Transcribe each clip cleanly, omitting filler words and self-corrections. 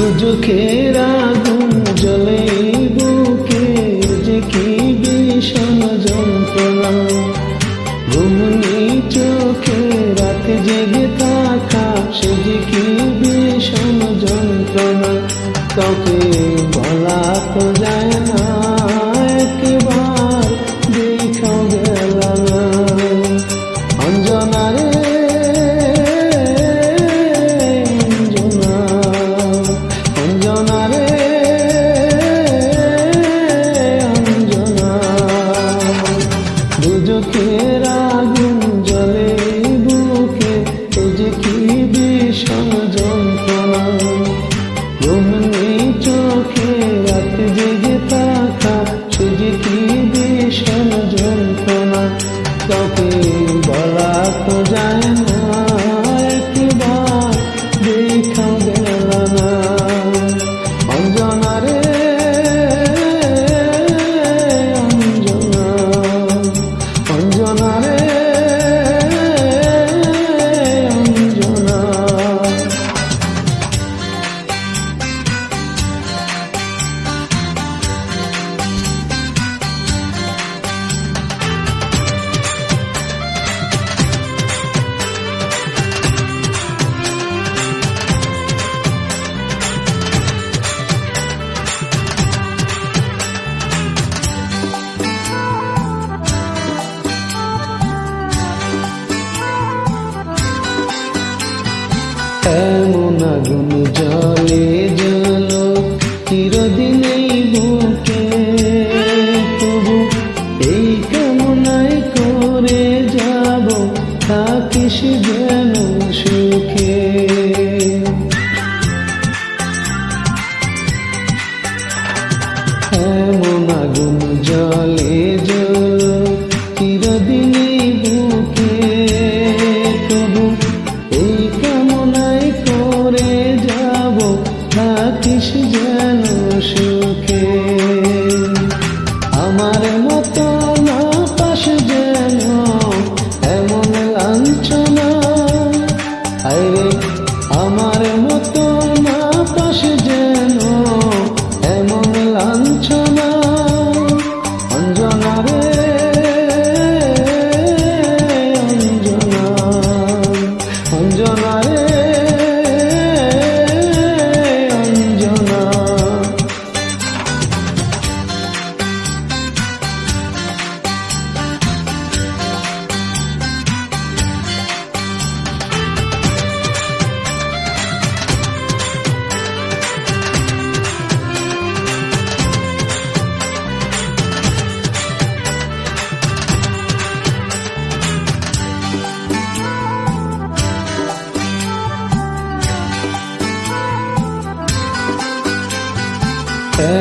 দুজখের আগুন জ্বলে বুকে, যে কি ভীষণ যন্ত্রণা। ঘুম নেই চোখে রাতে জেগে থাকা, সে যে কি ভীষণ যন্ত্রণা। কাউকে বলা তো যায় না, একবার দেখাও গেল না। অঞ্জনা রে অঞ্জনা, অঞ্জনা রে অঞ্জনা। দুজখের আগুন জ্বলে বুকে, এ যে কি ভীষণ যন্ত্রণা। ঘুম নেই চোখে রাতে জেগে থাকা, সে যে কি ভীষণ যন্ত্রণা। কাউকে বলা তো যায় না, একবার দেখাও গেল না। অঞ্জনা রে অঞ্জনা, অঞ্জনা রে অঞ্জনা। এমন আগুন জ্বলে জ্বলো চিরদিনেই বুকে, তবু এই কামনাই করে যাব, থাকিস যেন সুখে। এমন আগুন জ্বলে জ্বলো চিরদিনেই বুকে, তবু এই কামনাই করে যাব, থাকিস যেন সুখে। আমার মতো না পাশ যেন এমন লাঞ্ছনা, আরে আমার মতো না পাশ যেন এমন লাঞ্ছনা। অঞ্জনা রে অঞ্জনা, অঞ্জনা রে অঞ্জনা।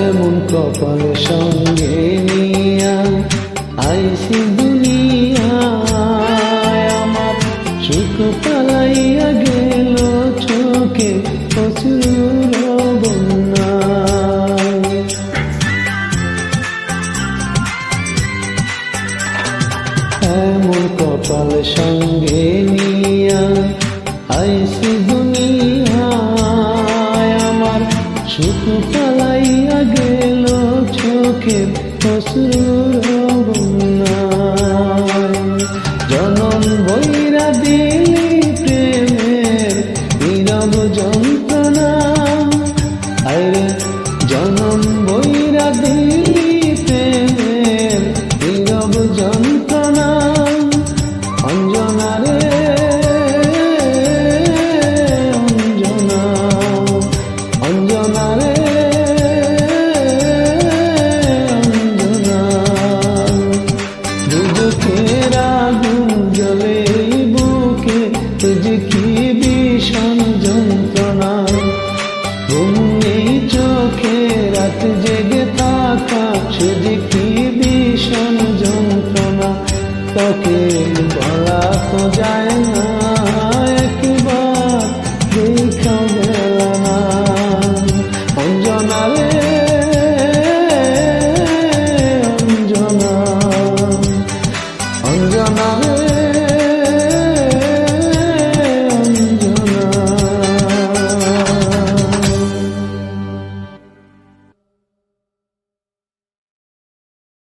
এমন কপাল সঙ্গে নিয়া আইসি দুনিয়ায়, আমার সুখ পালাইয়া গেল চোখে অশ্রুর বন্যায়। এমন কপাল সঙ্গে নিয়া আইসি দুনিয়ায়, আমার সুখ পালাইয়া গেল চোখের অশ্রুর বন্যায়। জনম বইরা দিলি প্রেমের নীরব যন্ত্রণা, আরে জনম বইরা দিলি প্রেমের নীরব যন্ত্রণা। অঞ্জনা রে অঞ্জনা, অঞ্জনা রে অঞ্জনা। দুজখের আগুন জ্বলে বুকে, যে কি ভীষণ যন্ত্রণা। ঘুম নেই চোখে রাত জেগে থাকা, সে যে কি ভীষণ যন্ত্রণা। কাউকে